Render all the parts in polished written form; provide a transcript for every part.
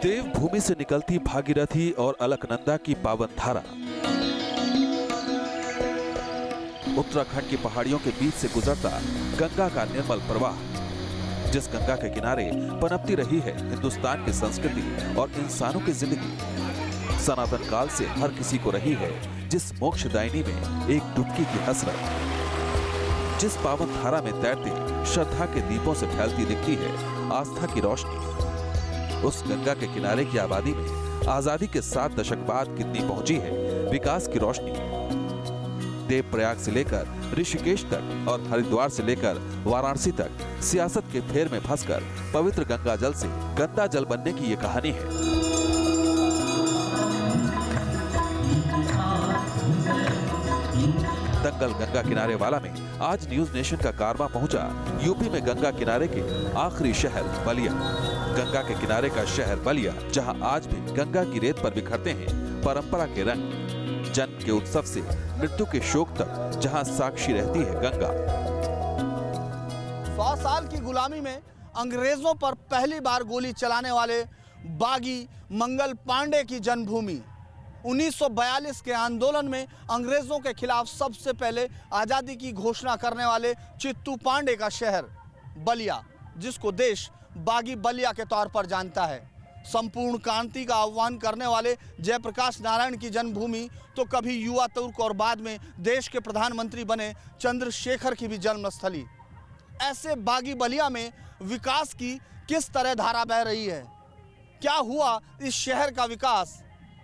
देवभूमि से निकलती भागीरथी और अलकनंदा की पावन धारा उत्तराखंड की पहाड़ियों के बीच से गुजरता गंगा का निर्मल प्रवाह, जिस गंगा के किनारे पनपती रही है हिंदुस्तान की संस्कृति और इंसानों की जिंदगी। सनातन काल से हर किसी को रही है जिस मोक्षदायिनी में एक डुबकी की हसरत। जिस पावन धारा में तैरती श्रद्धा के दीपों से फैलती दिखती है आस्था की रोशनी। उस गंगा के किनारे की आबादी में आजादी के 7 दशक बाद कितनी पहुंची है विकास की रोशनी। देवप्रयाग से लेकर ऋषिकेश तक और हरिद्वार से लेकर वाराणसी तक सियासत के फेर में फंसकर पवित्र गंगा जल से गंदा जल बनने की ये कहानी है। दंगल गंगा किनारे वाला में आज न्यूज नेशन का कारवां पहुंचा यूपी में गंगा किनारे के आखिरी शहर बलिया। गंगा के किनारे का शहर बलिया, जहां आज भी गंगा की रेत पर बिखरते हैं परंपरा के रंग। जन्म के उत्सव से मृत्यु के शोक तक जहां साक्षी रहती है गंगा। 100 साल की गुलामी में अंग्रेजों पर पहली बार गोली चलाने वाले बागी मंगल पांडे की जन्मभूमि। 1942 के आंदोलन में अंग्रेजों के खिलाफ सबसे पहले आजादी की घोषणा करने वाले चित्तू पांडे का शहर बलिया, जिसको देश बागी बलिया के तौर पर जानता है। संपूर्ण क्रांति का आह्वान करने वाले जयप्रकाश नारायण की जन्मभूमि तो कभी युवा तुर्क और बाद में देश के प्रधानमंत्री बने चंद्रशेखर की भी जन्मस्थली। ऐसे बागी बलिया में विकास की किस तरह धारा बह रही है? क्या हुआ इस शहर का विकास?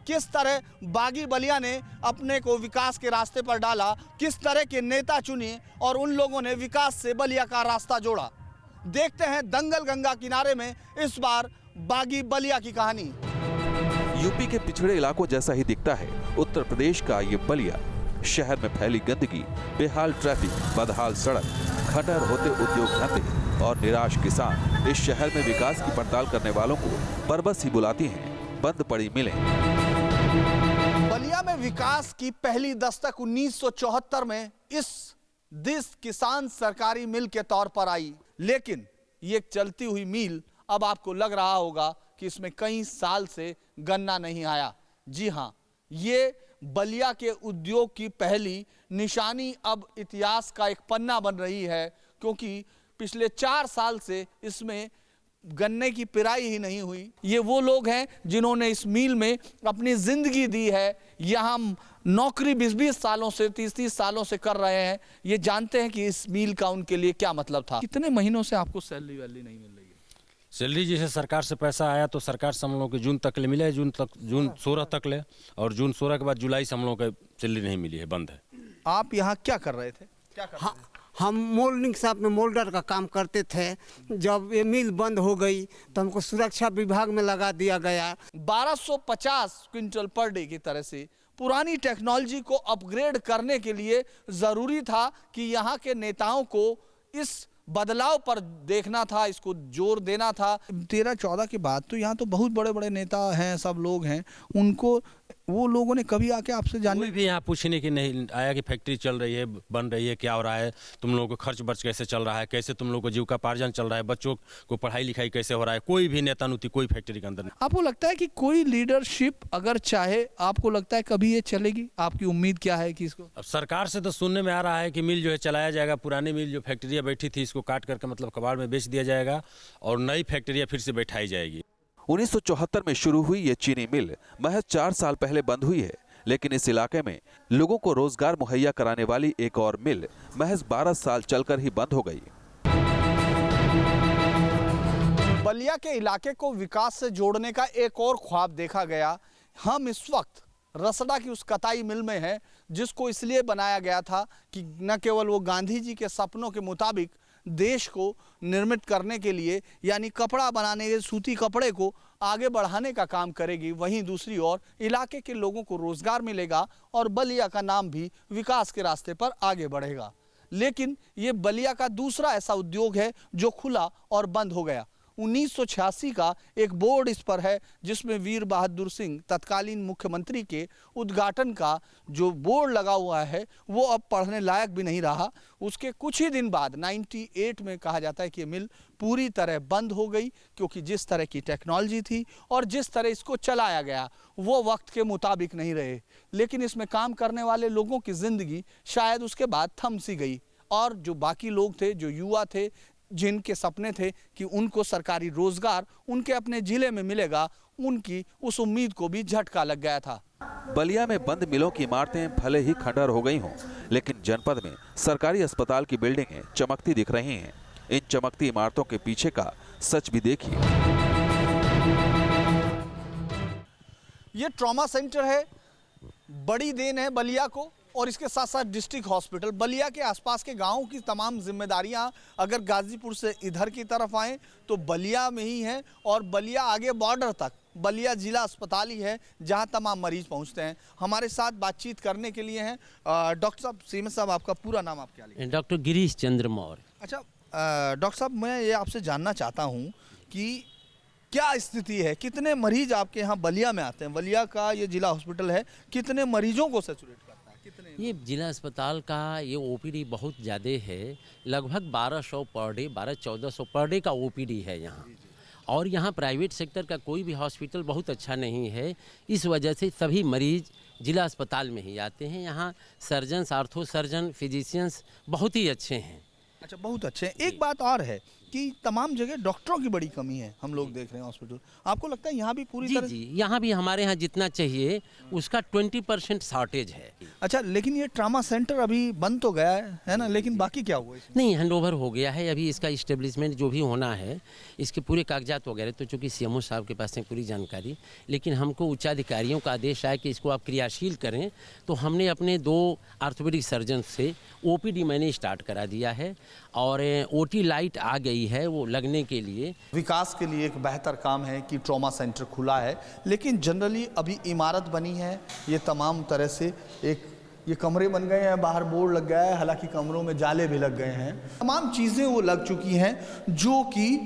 किस तरह बागी बलिया ने अपने को विकास के रास्ते पर डाला? किस तरह के नेता चुने और उन लोगों ने विकास से बलिया का रास्ता जोड़ा? देखते हैं दंगल गंगा किनारे में इस बार बागी बलिया की कहानी। यूपी के पिछड़े इलाकों जैसा ही दिखता है उत्तर प्रदेश का ये बलिया। शहर में फैली गंदगी, बेहाल ट्रैफिक, बदहाल सड़क, खटर होते उद्योग धंधे और निराश किसान इस शहर में विकास की पड़ताल करने वालों को बरबस ही बुलाती हैं बंद पड़ी मिलें। बलिया में विकास की पहली दस्तक 1974 में इस दिस किसान सरकारी मिल के तौर पर आई, लेकिन ये चलती हुई मिल अब आपको लग रहा होगा कि इसमें कई साल से गन्ना नहीं आया। जी हां, ये बलिया के उद्योग की पहली निशानी अब इतिहास का एक पन्ना बन रही है, क्योंकि पिछले 4 साल से इसमें गन्ने की पिराई ही नहीं हुई। ये वो लोग हैं जिन्होंने इस मिल में अपनी जिंदगी दी है। यहाँ नौकरी 20-20 सालों से 30-30 सालों से कर रहे हैं। ये जानते हैं कि इस मिल का उनके लिए क्या मतलब था। कितने महीनों से आपको सैलरी वैलरी नहीं मिल रही है? सैलरी जैसे सरकार से पैसा आया तो सरकार से हम लोगों को जून तक ले मिले, जून 16 तक ले, और जून 16 के बाद जुलाई से हम लोगों को सैलरी नहीं मिली है, बंद है। आप यहाँ क्या कर रहे थे? क्या कर रहे थे? हम मोल्डिंग शॉप में मोल्डर का काम करते थे। जब ये मिल बंद हो गई तो हमको सुरक्षा विभाग में लगा दिया गया। 1250 क्विंटल पर डे की तरह से पुरानी टेक्नोलॉजी को अपग्रेड करने के लिए जरूरी था कि यहाँ के नेताओं को इस बदलाव पर देखना था, इसको जोर देना था। 13-14 के बाद तो यहाँ तो बहुत बड़े बड़े नेता हैं, सब लोग हैं, उनको वो लोगों ने कभी आके आपसे जानने भी यहाँ पूछने की नहीं आया कि फैक्ट्री चल रही है, बन रही है, क्या हो रहा है, तुम लोगों को खर्च बर्च कैसे चल रहा है, कैसे तुम लोगों को जीविकापार्जन चल रहा है, बच्चों को पढ़ाई लिखाई कैसे हो रहा है। कोई भी नेता नुती कोई फैक्ट्री के अंदर नहीं। आपको लगता है कि कोई लीडरशिप अगर चाहे, आपको लगता है कभी ये चलेगी? आपकी उम्मीद क्या है कि इसको? अब सरकार से तो सुनने में आ रहा है कि मिल जो है चलाया जाएगा, पुरानी मिल जो फैक्ट्रियाँ बैठी थी इसको काट करके मतलब कबाड़ में बेच दिया जाएगा और नई फैक्ट्रियाँ फिर से बैठाई जाएगी। 1974 में शुरू हुई ये चीनी मिल महज 4 साल पहले बंद हुई है, लेकिन इस इलाके में लोगों को रोजगार मुहैया कराने वाली एक और मिल महज 12 साल चलकर ही बंद हो गई। बलिया के इलाके को विकास से जोड़ने का एक और ख्वाब देखा गया। हम इस वक्त रसड़ा की उस कताई मिल में हैं, जिसको इसलिए बनाया गया था कि न केवल वो गांधी जी के सपनों के मुताबिक देश को निर्मित करने के लिए, यानी कपड़ा बनाने के सूती कपड़े को आगे बढ़ाने का काम करेगी, वहीं दूसरी ओर इलाके के लोगों को रोजगार मिलेगा और बलिया का नाम भी विकास के रास्ते पर आगे बढ़ेगा। लेकिन ये बलिया का दूसरा ऐसा उद्योग है जो खुला और बंद हो गया। 1986 का एक बोर्ड इस पर है, जिसमें वीर बहादुर सिंह तत्कालीन मुख्यमंत्री के उद्घाटन का जो बोर्ड लगा हुआ है वो अब पढ़ने लायक भी नहीं रहा। उसके कुछ ही दिन बाद 98 में कहा जाता है कि ये मिल पूरी तरह बंद हो गई, क्योंकि जिस तरह की टेक्नोलॉजी थी और जिस तरह इसको चलाया गया वो वक्त के मुताबिक नहीं रहे। लेकिन इसमें काम करने वाले लोगों की ज़िंदगी शायद उसके बाद थम सी गई, और जो बाकी लोग थे, जो युवा थे, जिनके सपने थे कि उनको सरकारी रोजगार उनके अपने जिले में मिलेगा, उनकी उस उम्मीद को भी झटका लग गया था। बलिया में बंद मिलों की इमारतें भले ही खंडहर हो गई हों, लेकिन जनपद में सरकारी अस्पताल की बिल्डिंगें चमकती दिख रही हैं। इन चमकती इमारतों के पीछे का सच भी देखिए। ये ट्रॉमा सेंटर है, बड़ी देन है बलिया को, और इसके साथ साथ डिस्ट्रिक्ट हॉस्पिटल। बलिया के आसपास के गांवों की तमाम जिम्मेदारियां अगर गाजीपुर से इधर की तरफ आएँ तो बलिया में ही है, और बलिया आगे बॉर्डर तक बलिया जिला अस्पताल ही है जहां तमाम मरीज पहुंचते हैं। हमारे साथ बातचीत करने के लिए हैं डॉक्टर साहब। सीएम साहब, आपका पूरा नाम आप क्या लिखें? डॉक्टर गिरीश चंद्र मौर्य। अच्छा डॉक्टर साहब, मैं ये आपसे जानना चाहता हूं कि क्या स्थिति है, कितने मरीज आपके यहाँ बलिया में आते हैं? बलिया का ये जिला हॉस्पिटल है, कितने मरीजों को सैचुरेट करता है? कितने? ये जिला अस्पताल का ये ओपीडी बहुत ज़्यादा है, लगभग 1200 पर डे, 1200-1400 पर डे का ओपीडी है यहाँ। और यहाँ प्राइवेट सेक्टर का कोई भी हॉस्पिटल बहुत अच्छा नहीं है, इस वजह से सभी मरीज जिला अस्पताल में ही आते हैं। यहाँ सर्जन्स, आर्थो सर्जन, फिजिशियंस बहुत ही अच्छे हैं। अच्छा, बहुत अच्छे हैं। एक बात और है कि तमाम जगह डॉक्टरों की बड़ी कमी है, हम लोग देख रहे हैं हॉस्पिटल। आपको लगता है यहाँ भी पूरी तरह? जी, यहाँ भी हमारे यहाँ जितना चाहिए उसका 20% शॉर्टेज है। अच्छा, लेकिन ये ट्रामा सेंटर अभी बंद तो गया है ना, लेकिन बाकी क्या हुआ इसमें? नहीं, हैंडओवर हो गया है अभी। इसका इस्टेब्लिशमेंट जो भी होना है, इसके पूरे कागजात वगैरह तो चूँकि सीएमओ साहब के पास है पूरी जानकारी, लेकिन हमको उच्चाधिकारियों का आदेश आया कि इसको आप क्रियाशील करें, तो हमने अपने 2 आर्थोपेडिक सर्जन से ओपीडी मैंने स्टार्ट करा दिया है, और ओटी लाइट आ गई है वो लगने के लिए। विकास के लिए एक बेहतर काम है कि ट्रॉमा सेंटर खुला है, लेकिन जनरली अभी इमारत बनी है, ये तमाम तरह से ये कमरे बन गए हैं, बाहर बोर्ड लग गया है, हालांकि कमरों में जाले भी लग गए हैं, तमाम चीज़ें वो लग चुकी हैं जो कि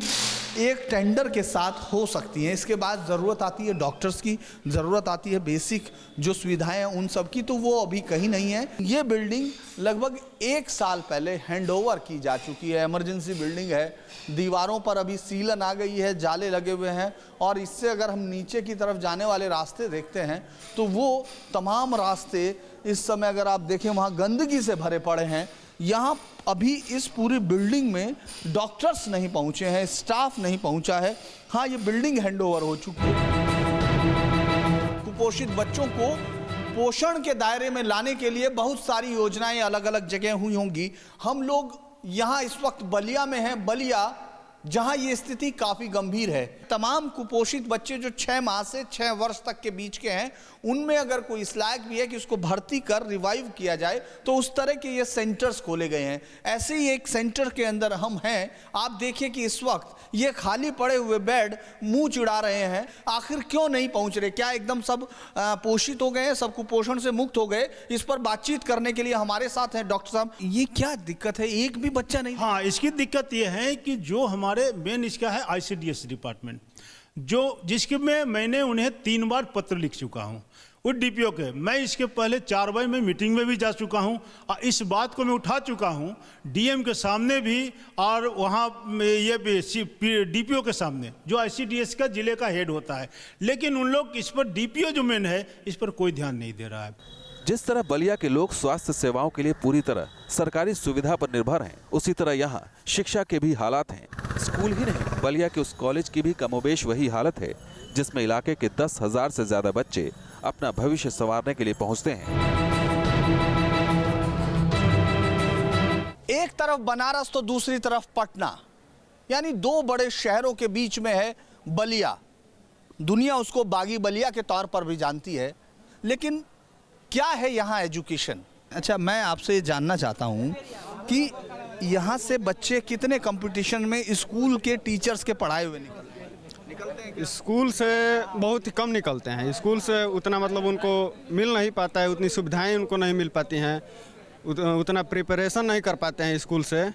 एक टेंडर के साथ हो सकती हैं। इसके बाद ज़रूरत आती है डॉक्टर्स की, ज़रूरत आती है बेसिक जो सुविधाएं हैं उन सब की, तो वो अभी कहीं नहीं है। ये बिल्डिंग लगभग 1 साल पहले हैंडओवर की जा चुकी है, इमरजेंसी बिल्डिंग है, दीवारों पर अभी सीलन आ गई है, जाले लगे हुए हैं, और इससे अगर हम नीचे की तरफ जाने वाले रास्ते देखते हैं तो वो तमाम रास्ते इस समय अगर आप देखें वहाँ गंदगी से भरे पड़े हैं। यहाँ अभी इस पूरी बिल्डिंग में डॉक्टर्स नहीं पहुँचे हैं, स्टाफ नहीं पहुँचा है। हाँ, ये बिल्डिंग हैंडओवर हो चुकी है। कुपोषित बच्चों को पोषण के दायरे में लाने के लिए बहुत सारी योजनाएं अलग अलग जगह हुई होंगी। हम लोग यहाँ इस वक्त बलिया में हैं, बलिया जहाँ ये स्थिति काफ़ी गंभीर है। तमाम कुपोषित बच्चे जो 6 माह से 6 वर्ष तक के बीच के हैं, उनमें अगर कोई इस लायक भी है कि उसको भर्ती कर रिवाइव किया जाए, तो उस तरह के ये सेंटर्स खोले गए हैं। ऐसे ही एक सेंटर के अंदर हम हैं। आप देखिए कि इस वक्त ये खाली पड़े हुए बेड मुंह चिढ़ा रहे हैं। आखिर क्यों नहीं पहुंच रहे? क्या एकदम सब पोषित हो गए हैं, सब कुपोषण से मुक्त हो गए? इस पर बातचीत करने के लिए हमारे साथ हैं डॉक्टर साहब। ये क्या दिक्कत है, एक भी बच्चा नहीं? हाँ, इसकी दिक्कत ये है कि जो हमारे मेन इसका है ICDS डिपार्टमेंट, जिसके में मैंने उन्हें 3 बार पत्र लिख चुका हूँ, वो DPO के। मैं इसके पहले 4 बार मैं मीटिंग में भी जा चुका हूँ, और इस बात को मैं उठा चुका हूँ DM के सामने भी, और वहाँ ये भी DPO के सामने, जो ICDS का जिले का हेड होता है। लेकिन उन लोग इस पर DPO जो मेन है, इस पर कोई ध्यान नहीं दे रहा है। जिस तरह बलिया के लोग स्वास्थ्य सेवाओं के लिए पूरी तरह सरकारी सुविधा पर निर्भर हैं, उसी तरह यहाँ शिक्षा के भी हालात हैं। स्कूल ही नहीं, बलिया के उस कॉलेज की भी कमोबेश वही हालत है, जिसमें इलाके के 10,000 से ज्यादा बच्चे अपना भविष्य संवारने के लिए पहुंचते हैं। एक तरफ बनारस तो दूसरी तरफ पटना, यानी 2 बड़े शहरों के बीच में है बलिया। दुनिया उसको बागी बलिया के तौर पर भी जानती है, लेकिन क्या है यहाँ एजुकेशन? अच्छा, मैं आपसे जानना चाहता हूँ कि यहाँ से बच्चे कितने कंपटीशन में स्कूल के टीचर्स के पढ़ाए हुए निकलते हैं? स्कूल से बहुत ही कम निकलते हैं। स्कूल से उतना मतलब उनको मिल नहीं पाता है, उतनी सुविधाएं उनको नहीं मिल पाती हैं, उतना प्रिपरेशन नहीं कर पाते हैं स्कूल से,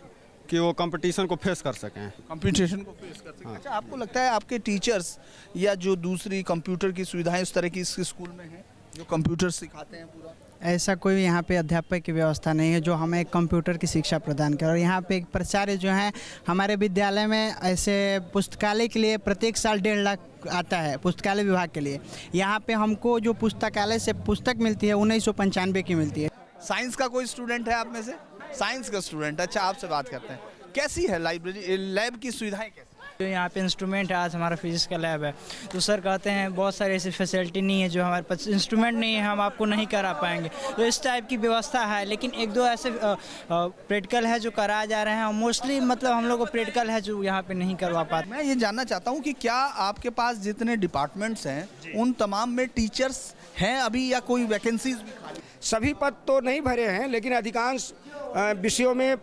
कि वो कंपटीशन को फेस कर सकें। कंप्यूटेशन को फेस कर सकते हैं। अच्छा, आपको लगता है आपके टीचर्स या जो दूसरी कंप्यूटर की सुविधाएं उस तरह की इस स्कूल में हैं जो कंप्यूटर सिखाते हैं पूरा? ऐसा कोई यहाँ पे अध्यापक की व्यवस्था नहीं है जो हमें कंप्यूटर की शिक्षा प्रदान करे। और यहाँ पे एक प्राचार्य जो हैं हमारे विद्यालय में ऐसे पुस्तकालय के लिए प्रत्येक साल 1.5 लाख आता है पुस्तकालय विभाग के लिए। यहाँ पे हमको जो पुस्तकालय से पुस्तक मिलती है 1995 की मिलती है। साइंस का कोई स्टूडेंट है आप में से? साइंस का स्टूडेंट, अच्छा आपसे बात करते हैं। कैसी है लाइब्रेरी, लैब की सुविधाएं कैसी? जो यहाँ पे इंस्ट्रूमेंट है, आज हमारा फिजिक्स का लैब है, तो सर कहते हैं बहुत सारी ऐसी फैसिलिटी नहीं है, जो हमारे पास इंस्ट्रूमेंट नहीं है हम आपको नहीं करा पाएंगे, तो इस टाइप की व्यवस्था है। लेकिन एक दो ऐसे प्रैक्टिकल है जो कराए जा रहे हैं, और मोस्टली मतलब हम लोग को प्रैक्टिकल है जो यहाँ पे नहीं करवा पाते। मैं ये जानना चाहता हूँ कि क्या आपके पास जितने डिपार्टमेंट्स हैं उन तमाम में टीचर्स हैं अभी या कोई वैकेंसीज भी खाली? सभी पद तो नहीं भरे हैं, लेकिन अधिकांश विषयों में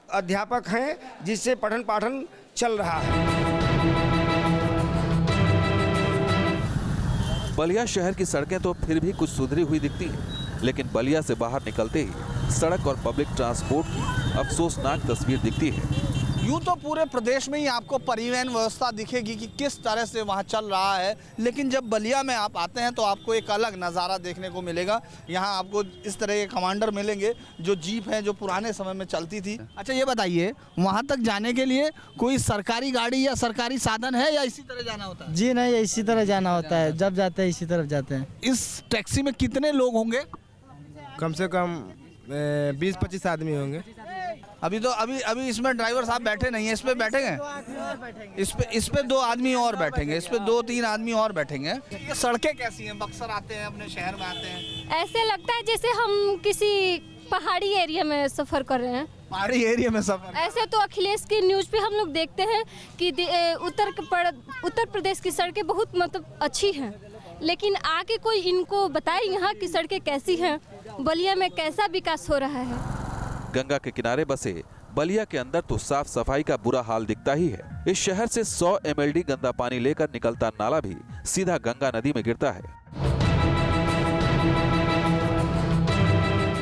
अध्यापक हैं, जिससे पठन पाठन चल रहा है। बलिया शहर की सड़कें तो फिर भी कुछ सुधरी हुई दिखती हैं, लेकिन बलिया से बाहर निकलते ही सड़क और पब्लिक ट्रांसपोर्ट की अफसोसनाक तस्वीर दिखती है। यूँ तो पूरे प्रदेश में ही आपको परिवहन व्यवस्था दिखेगी कि किस तरह से वहाँ चल रहा है, लेकिन जब बलिया में आप आते हैं तो आपको एक अलग नज़ारा देखने को मिलेगा। यहाँ आपको इस तरह के कमांडर मिलेंगे जो जीप हैं जो पुराने समय में चलती थी। अच्छा, ये बताइए वहाँ तक जाने के लिए कोई सरकारी गाड़ी या सरकारी साधन है या इसी तरह जाना होता है? जी नहीं, इसी तरह जाना होता है, जब जाते हैं इसी तरफ जाते हैं। इस टैक्सी में कितने लोग होंगे? कम से कम 20-25 आदमी होंगे। अभी इसमें ड्राइवर साहब बैठे नहीं है, इस पे बैठेंगे, इस पे 2 आदमी और बैठेंगे, इस पे 2-3 आदमी और बैठेंगे। ये सड़कें कैसी हैं? बक्सर आते हैं, अपने शहर में आते हैं, ऐसे लगता है जैसे हम किसी पहाड़ी एरिया में सफर कर रहे हैं। पहाड़ी एरिया में सफर? ऐसे तो अखिलेश की न्यूज़ पे हम लोग देखते हैं कि उत्तर प्रदेश की सड़कें बहुत मतलब अच्छी हैं, लेकिन आके कोई इनको बताए यहाँ की सड़कें कैसी हैं, बलिया में कैसा विकास हो रहा है। गंगा के किनारे बसे बलिया के अंदर तो साफ सफाई का बुरा हाल दिखता ही है। इस शहर से 100 MLD गंदा पानी लेकर निकलता नाला भी सीधा गंगा नदी में गिरता है।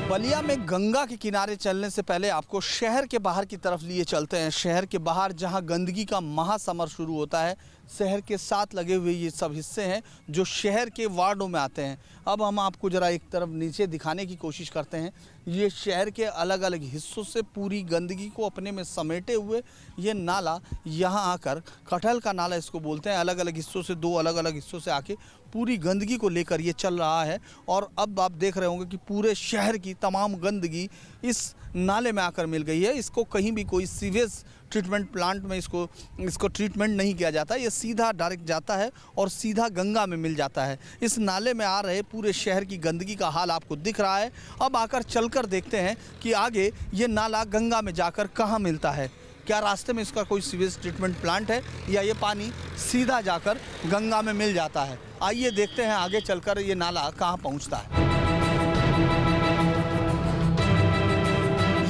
बलिया में गंगा के किनारे चलने से पहले आपको शहर के बाहर की तरफ लिए चलते हैं। शहर के बाहर जहां गंदगी का महासमर शुरू होता है, शहर के साथ लगे हुए ये सब हिस्से हैं जो शहर के वार्डों में आते हैं। अब हम आपको ज़रा एक तरफ नीचे दिखाने की कोशिश करते हैं। ये शहर के अलग अलग हिस्सों से पूरी गंदगी को अपने में समेटे हुए ये नाला यहाँ आकर, कटहल का नाला इसको बोलते हैं, अलग अलग हिस्सों से 2 अलग अलग हिस्सों से आके पूरी गंदगी को लेकर ये चल रहा है। और अब आप देख रहे होंगे कि पूरे शहर की तमाम गंदगी इस नाले में आकर मिल गई है। इसको कहीं भी कोई सीवेज ट्रीटमेंट प्लांट में इसको ट्रीटमेंट नहीं किया जाता, ये सीधा डायरेक्ट जाता है और सीधा गंगा में मिल जाता है। इस नाले में आ रहे पूरे शहर की गंदगी का हाल आपको दिख रहा है। अब आकर चलकर देखते हैं कि आगे ये नाला गंगा में जाकर कहाँ मिलता है। क्या रास्ते में इसका कोई सीवेज ट्रीटमेंट प्लांट है या ये पानी सीधा जाकर गंगा में मिल जाता है? आइए देखते हैं आगे चलकर ये नाला कहाँ पहुँचता है।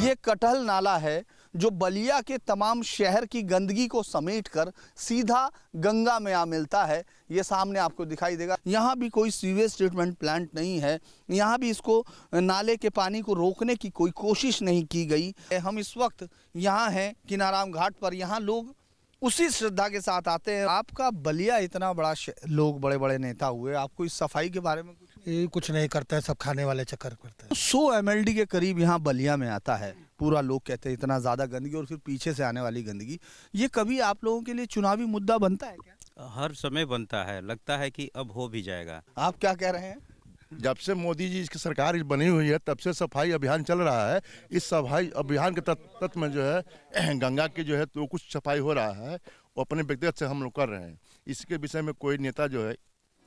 ये कटहल नाला है जो बलिया के तमाम शहर की गंदगी को समेटकर सीधा गंगा में आ मिलता है। ये सामने आपको दिखाई देगा। यहाँ भी कोई सीवेज ट्रीटमेंट प्लांट नहीं है, यहाँ भी इसको नाले के पानी को रोकने की कोई कोशिश नहीं की गई। हम इस वक्त यहाँ हैं किनाराम घाट पर, यहाँ लोग उसी श्रद्धा के साथ आते हैं। आपका बलिया इतना बड़ा लोग बड़े बड़े नेता हुए, आपको इस सफाई के बारे में कुछ नहीं करता है, सब खाने वाले चक्कर करते हैं। 100 MLD के करीब यहाँ बलिया में आता है पूरा। लोग कहते हैं इतना ज़्यादा गंदगी और फिर पीछे से आने वाली गंदगी। ये कभी आप लोगों के लिए चुनावी मुद्दा बनता है क्या? हर समय बनता है, लगता है कि अब हो भी जाएगा। आप क्या कह रहे हैं? जब से मोदी जी की सरकार बनी हुई है तब से सफाई अभियान चल रहा है। इस सफाई अभियान के तत्व में जो है गंगा की जो है तो कुछ सफाई हो रहा है, वो अपने व्यक्तिगत से हम लोग कर रहे हैं। इसके विषय में कोई नेता जो है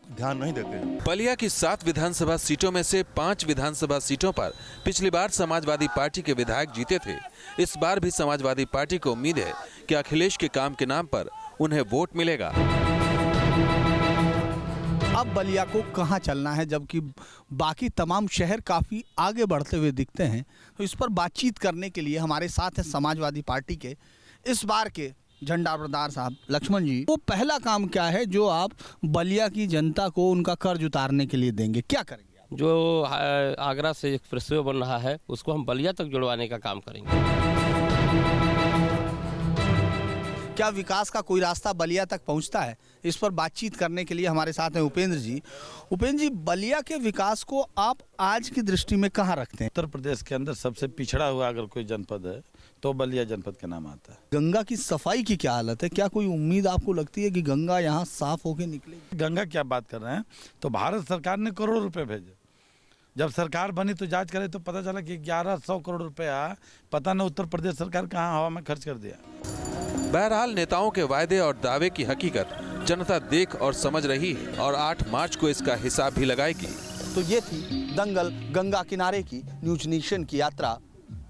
ध्यान नहीं देते। बलिया की 7 विधानसभा सीटों में से 5 विधानसभा सीटों पर पिछली बार समाजवादी पार्टी के विधायक जीते थे। इस बार भी समाजवादी पार्टी को उम्मीद है कि अखिलेश के काम के नाम पर उन्हें वोट मिलेगा। अब बलिया को कहां चलना है जबकि बाकी तमाम शहर काफ़ी आगे बढ़ते हुए दिखते हैं? तो इस पर बातचीत करने के लिए हमारे साथ है समाजवादी पार्टी के इस बार के झंडाबरदार साहब लक्ष्मण जी। वो पहला काम क्या है जो आप बलिया की जनता को उनका कर्ज उतारने के लिए देंगे? क्या करेंगे आप? जो आगरा से एक्सप्रेसवे बन रहा है उसको हम बलिया तक जुड़वाने का काम करेंगे। क्या विकास का कोई रास्ता बलिया तक पहुंचता है? इस पर बातचीत करने के लिए हमारे साथ हैं उपेंद्र जी। उपेंद्र जी, बलिया के विकास को आप आज की दृष्टि में कहाँ रखते हैं? उत्तर प्रदेश के अंदर सबसे पिछड़ा हुआ अगर कोई जनपद है तो बलिया जनपद का नाम आता है। गंगा की सफाई की क्या हालत है? क्या कोई उम्मीद आपको लगती है कि गंगा यहाँ साफ होकर निकलेगी? गंगा क्या बात कर रहे हैं, तो भारत सरकार ने करोड़ों रुपए भेजे। जब सरकार बनी तो जांच करे तो पता चला कि 1100 करोड़ रुपया पता न उत्तर प्रदेश सरकार कहाँ हवा में खर्च कर दिया। बहरहाल नेताओं के वायदे और दावे की हकीकत जनता देख और समझ रही है और 8 मार्च को इसका हिसाब भी लगाएगी। तो ये थी दंगल गंगा किनारे की न्यूज नेशन की यात्रा।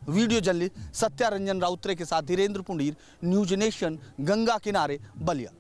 वीडियो जर्नलिस्ट सत्या रंजन राउतरे के साथ धीरेन्द्र पुंडीर, न्यूज नेशन, गंगा किनारे, बलिया।